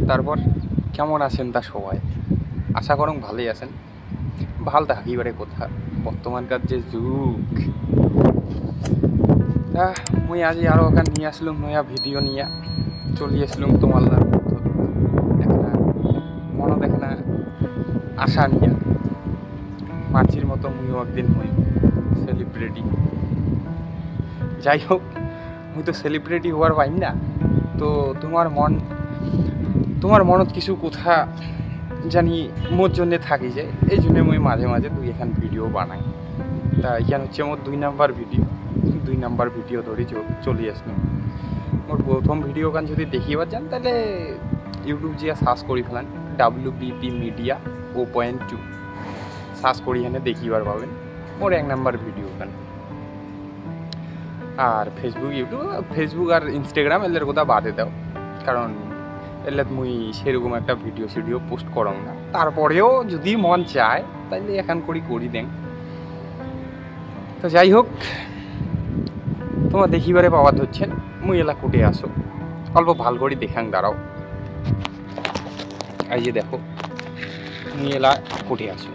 তারপর কেমন আছেন তা সবাই? আশা করুন ভালোই আছেন। ভাল থাকিবারে কথা, বর্তমানকার যে যুগ। মুই আজি আরও ওখান নিয়ে আসলুম নয়া ভিডিও নিয়ে চলি আসলুম তোমার একটা মনত একটা আশা নিয়ে মাঝির মতো মুইও একদিন হই সেলিব্রিটি। যাই হোক, মুই তো সেলিব্রিটি হওয়ার পাইম না, তো তোমার মনত কিছু কথা জানি মোর জন্যে থাকি যে এই জন্য মুই মাঝে মাঝে দুই এখান ভিডিও বানাই। তা এখান হচ্ছে মোর 2 নাম্বার ভিডিও ধরে চলে আসলাম। মোর প্রথম ভিডিও গান যদি দেখিবার যান তাহলে ইউটিউব যে সার্চ করি ফেলান WBP মিডিয়া 0.2 সার্চ করি এখানে দেখিবার পাবেন মোর 1 নাম্বার ভিডিও গান। আর ফেসবুক আর ইনস্টাগ্রাম এদের কথা বাদে দাও, কারণ এলে মুই সেরকম একটা ভিডিও পোস্ট করং না। তারপরেও যদি মন চায় তাহলে এখন করি দেন। তো যাই হোক, তোমার দেখিবারে পাওয়া ধরছেন মুই এলা কুটে আসো, অল্প ভাল করে দেখাং দাঁড়াও। এই যে দেখো, মুই এলা কুটে আসো,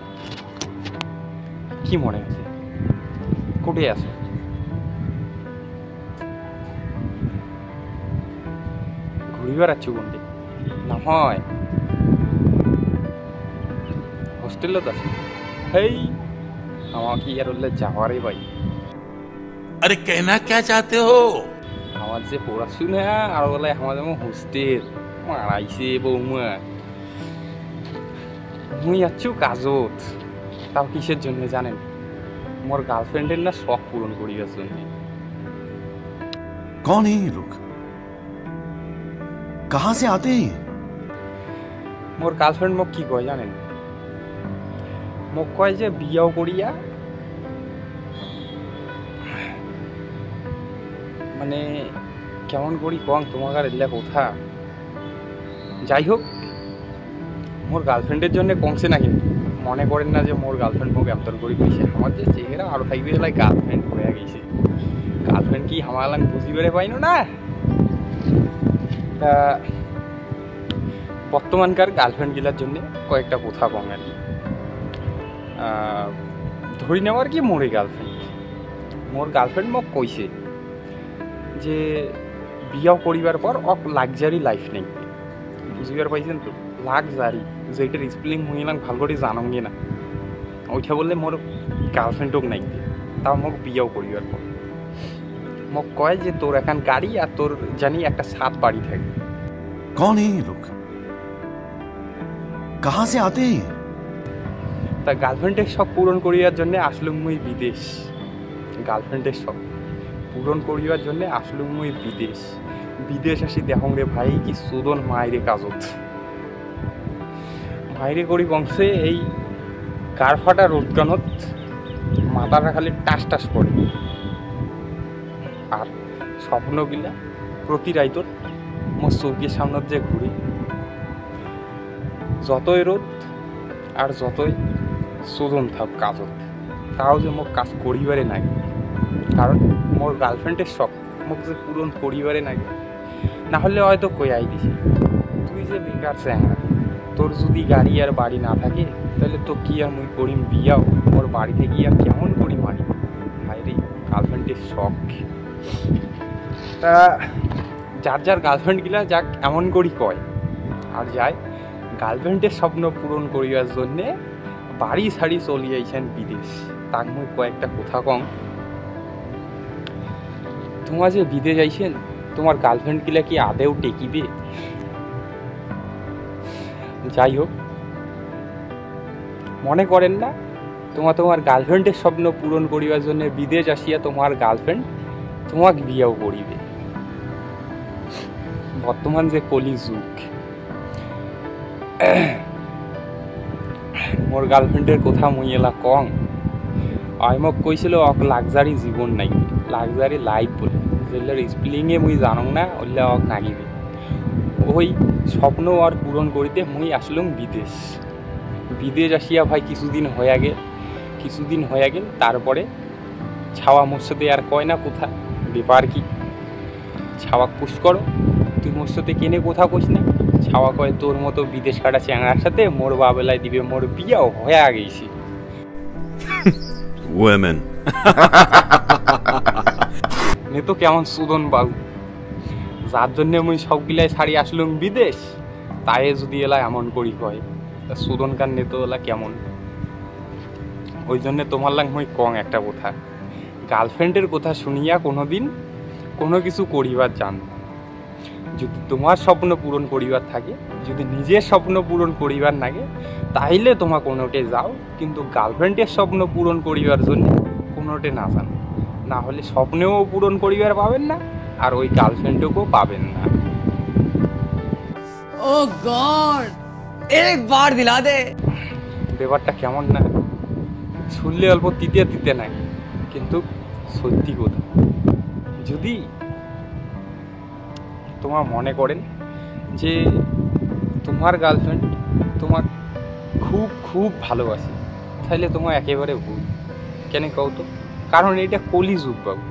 কি মনে আছে কুটে আসো। ঘুরিবার আছো কোনটি না হয় হোস্টেলত আছো? হেই আমার কি আর বললে যাওয়ারে ভাই। अरे कहना क्या चाहते हो? আমার যে পড়াশোনা আর বলে আমার যেমন হোস্টেল মারাইছে বৌমা। মুই আছো কাজত, তাও কিসের জন্য জানেন? মোর গার্লফ্রেন্ডের না শখ পূরণ করিবার জন্য। कौन है ये लोग? कहां से आते हैं? মোর গার্লফ্রেন্ড মোক কি কয় জানেন? মোক কয় যে বিয়াও করিয়া মানে কেমন করি কং তোমার এলা কথা। যাই হোক, মোর গার্লফ্রেন্ডের জন্য কমছে না, কিন্তু মনে করেন না যে মোর গার্লফ্রেন্ড মোক এমতন করি কইছে। আমার যে চেহারা আরো থাকবে এলাই গার্লফ্রেন্ড হয়ে গেছে। গার্লফ্রেন্ড কি হামালাং বুঝিবারে পাইনো না। তা বর্তমানকার গার্লফ্রেন্ড গিলার জন্য কয়েকটা কথা কম আর কি। ধরি নেওয়ার কি মোর গার্লফ্রেন্ড মোক কইছে যে বিয়াও করিবার পর লাক্সারি লাইফ নেই। বুঝিবার পাইছেন তো? লাক্সারি যেটার স্পেলিং হইলাম ভাল করে জানঙ্গে না, ওইটা বললে মোর গার্লফ্রেন্ডক নাই, তাও মোক বিয়াও করিবার পর মোক কয় যে তোর এখন গাড়ি আর তোর জানি একটা 7 বাড়ি থাকে। कौन है ये लोग? कहां से आते हैं? তা গার্লফ্রেন্ডের শখ পূরণ করিবার জন্য আসলুম মুই বিদেশ। গার্লফ্রেন্ডের শখ পূরণ করিবার জন্য আসলুম মুই বিদেশ আসি দেখং রে ভাই কি সুদন মাইরে কাজত মাইরে করি বংশে এই গার ফাটা রোদ গানত মাথাটা খালি টাস করে। আর স্বপ্নগুলা প্রতি রাইতত মোর চৌকির সামনত যে ঘুরি, যতই রোদ আর যতই শোধন থাক কাজত, তাও যে মোক কাজ করিবারে নাই, কারণ মোর গার্লফ্রেন্ডের শখ মোক যে পূরণ করিবারে নাই। না হলে হয়তো কয়াই দিছি তুই যে বেকার চ্যাংরা, তোর যদি গাড়ি আর বাড়ি না থাকে তাহলে তো কি আর মুই করিম বিয়াও, মোর বাড়িতে গিয়ে আর কেমন করি মারি। ভাই রে, গার্লফ্রেন্ডের শখ। তা যার গার্লফ্রেন্ড গিলা যাক এমন করি কয় আর যায় গার্লফ্রেন্ডের স্বপ্ন পূরণ করিবার জন্যে বাড়ি ছাড়ি চলি আইছেন বিদেশ। তাক মুই কয়েকটা কথা কম। তোমার যে বিদেশ আইছেন, তোমার গার্লফ্রেন্ড গিলা কি আদেও টেকিবে? যাই হোক, মনে করেন না তোমার গার্লফ্রেন্ডের স্বপ্ন পূরণ করিবার জন্য বিদেশ আসিয়া তোমার গার্লফ্রেন্ড তোমাকে বিয়াও করিবে। বর্তমান যে কলি যুগ, মোর গার্লফ্রেন্ডের কথা মুই এলা কং। আই মোক কইছিল অক লাক্সারি জীবন নাই, লাক্সারি লাইফ বলে, যেগুলোর স্পেলিংয়ে মুই জানং না, ওইলা অক নাগিবে। ওই স্বপ্ন আর পূরণ করিতে মুই আসলুম বিদেশ আসিয়া ভাই কিছুদিন হয়ে গেল। তারপরে ছাওয়া মোর সাথে আর কয় না কোথা ব্যাপার কি, ছাওয়াক পুশ করো, তুই মোর সাথে কেনে কোথা কইস না, ছাওয়া কয় তোর মতো বিদেশ কাটা চ্যাংড়ার সাথে মোর বাবেলায় দিবে মোর বিয়াও হয়ে গেছি। Women. নে তো কেমন সুদন বাবু, যার জন্যে মুই সবগুলাই ছাড়ি আসলুম বিদেশ, তাই যদি এলা এমন করি কয় সুদন কান নে তো এলা কেমন। ওই জন্যে তোমার লাগ মুই কং একটা কথা, গার্লফ্রেন্ডের কথা শুনিয়া কোনোদিন কোনো কিছু করিবার যান। যদি তোমার স্বপ্ন পূরণ করিবার থাকে, যদি নিজের স্বপ্ন পূরণ করিবার লাগে, তাইলে তোমার কোনোটে যাও, কিন্তু গার্লফ্রেন্ডের স্বপ্ন পূরণ করিবার জন্য কোনোটে না যান, না হলে স্বপ্নেও পূরণ করিবার পাবেন না আর ওই গার্লফ্রেন্ডকেও পাবেন না। ও গড, একবার দিলা দে। ব্যাপারটা কেমন না, শুনলে অল্প তিতে তিতে নাই, কিন্তু সত্যি কথা। যদি তোমার মনে করেন যে তোমার গার্লফ্রেন্ড তোমার খুব খুব ভালোবাসে, তাহলে তোমার একেবারে ভুল। কেন কও তো? কারণ এটা কলি যুগ বাবু,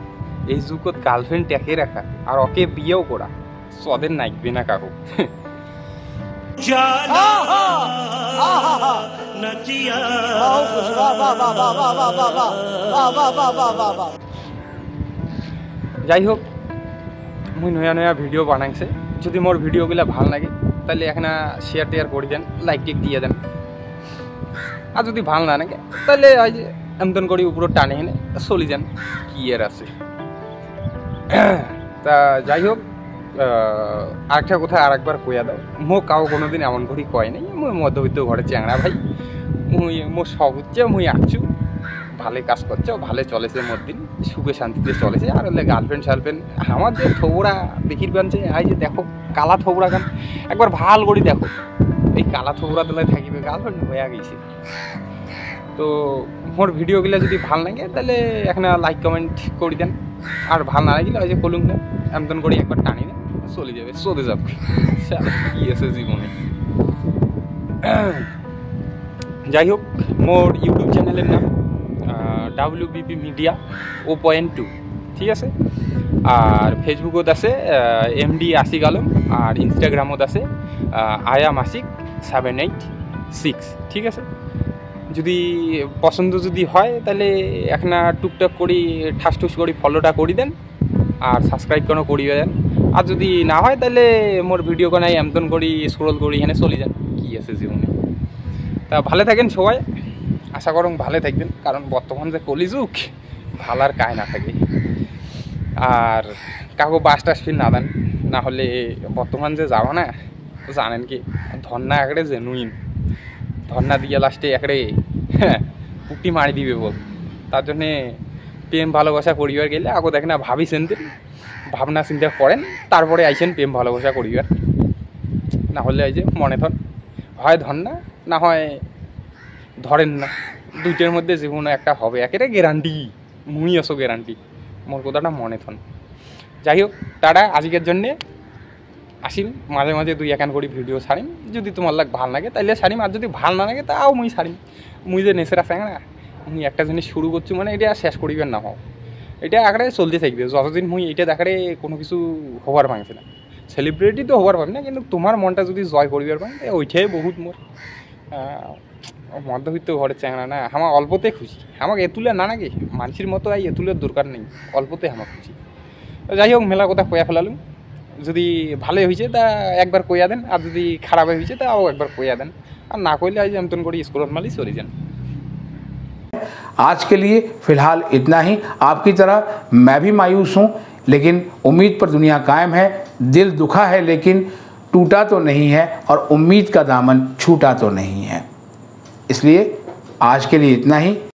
এই যুগত গার্লফ্রেন্ড একে রাখা আর ওকে বিয়েও করা সদের নাইকবে না কাকু। যাই হোক, মুই নয়া নয়া ভিডিও বানাইছে, যদি মোর ভিডিওগুলো ভাল লাগে তাহলে এখানে শেয়ার টেয়ার করে দেন, লাইক টিক দিয়ে দেন। আর যদি ভাল না লাগে তাহলে ওই যে এমন করে উপরে টানে এনে চলি যান, কি এর আছে। তা যাই হোক, আরেকটা কথা আর একবার কইয়া দাও, মো কাউ কোনোদিন এমন করি কয় নাই। মুই মধ্যবিত্ত ঘরে চ্যাংড়া ভাই, মোর সব হচ্ছে মুই আছু, ভালো কাজ করছে, ভালো চলেছে, মোর দিন সুখে শান্তিতে চলেছে। আর হলে গার্লফ্রেন্ড শার্লফ্রেন্ড আমার যে থবড়া দেখির বানছে, এই যে দেখো কালা থবড়া গান, একবার ভাল করে দেখো, এই কালা থবড়া তোলায় থাকিবে গার্লফ্রেন্ড হয়ে গেছে। তো মোর ভিডিওগুলো যদি ভাল লাগে তাহলে এখানে লাইক কমেন্ট করে দেন, আর ভাল না লাগলে ওই যে কলুম না এমন করে একবার টানি দেন, চলে যাবে, চলে যাবে, কি আছে জীবনে। যাই হোক, মোর ইউটিউব চ্যানেলের নাম WBP Media 0.2, ঠিক আছে। আর ফেসবুকত আছে MD আশিক আলম, আর ইনস্টাগ্রামত আছে আয়াম আশিক 786, ঠিক আছে। যদি পছন্দ যদি হয় তাহলে এখানে টুকটাক করি ঠাস ঠুস করি ফলোটা করি দেন, আর সাবস্ক্রাইব কোনো করিয়ে দেন। আর যদি না হয় তাহলে মোর ভিডিও কোনো এমতন করি স্ক্রোল করি এখানে চলে যান, কি আছে জীবনে। তা ভালো থাকেন সবাই, আশা করুন ভালো থাকবেন, কারণ বর্তমান যে কলিযুগ, ভালো আর কায় না থাকে। আর কাকু বাস টাস ফির না দেন, না হলে বর্তমান যে যাওয়া না, জানেন কি ধর্না একড়ে জেনুইন ধর্না দিয়ে লাস্টে একড়ে পুকটি মারি দিবে বল। তার জন্যে প্রেম ভালোবাসা করিবার গেলে আগে দেখেন না ভাবি চিনতেন, ভাবনা চিন্তা করেন, তারপরে আইসেন প্রেম ভালোবাসা করিবার। না হলে এই যে মনে হয় ধর না হয় ধরেন না, দুইটার মধ্যে যে কোনো একটা হবে, একেটা গ্যারান্টি, মুই আসো গ্যারান্টি, মোর কথাটা মনে থন। যাই হোক, টাটা, আজকের জন্যে আসিম, মাঝে মাঝে দুই একান করে ভিডিও ছাড়িম, যদি তোমার লাগ ভাল লাগে তাইলে ছাড়িম, আর যদি ভাল না লাগে তাও মুই ছাড়িম। মুই যে নেশার আছে না, মুই একটা জিনিস শুরু করছি মানে এটা শেষ করিবেন না হোক, এটা আঁকড়ে চলতে থাকবে যতদিন মুই এটা দেখারে কোনো কিছু হবার ভাঙছে না। সেলিব্রিটি তো হবার পাবি না, কিন্তু তোমার মনটা যদি জয় করিবার পাই ওইটাই বহুত মোর। মধ্যবিত্ত ঘরের চ্যাংড়া না, আমার অল্পতে খুশি, আমাকে এতুলে না নাকি মানুষের মতো এই এতুলের দরকার নেই, অল্পতে আমার খুশি। যাই হোক, মেলা কথা কয়া ফেলালুম, যদি ভালোই হয়েছে তা একবার কইয়া দেন, আর যদি খারাপ হয়েছে তাও একবার কইয়া দেন, আর না কইলে আজ এমন করে স্কুল মালি চলে যান। आज के लिए फ़िलहाल इतना ही। आपकी तरह मैं भी मायूस हूँ, लेकिन उम्मीद पर दुनिया कायम है। दिल दुखा है लेकिन टूटा तो नहीं है, और उम्मीद का दामन छूटा तो नहीं है। इसलिए आज के लिए इतना ही।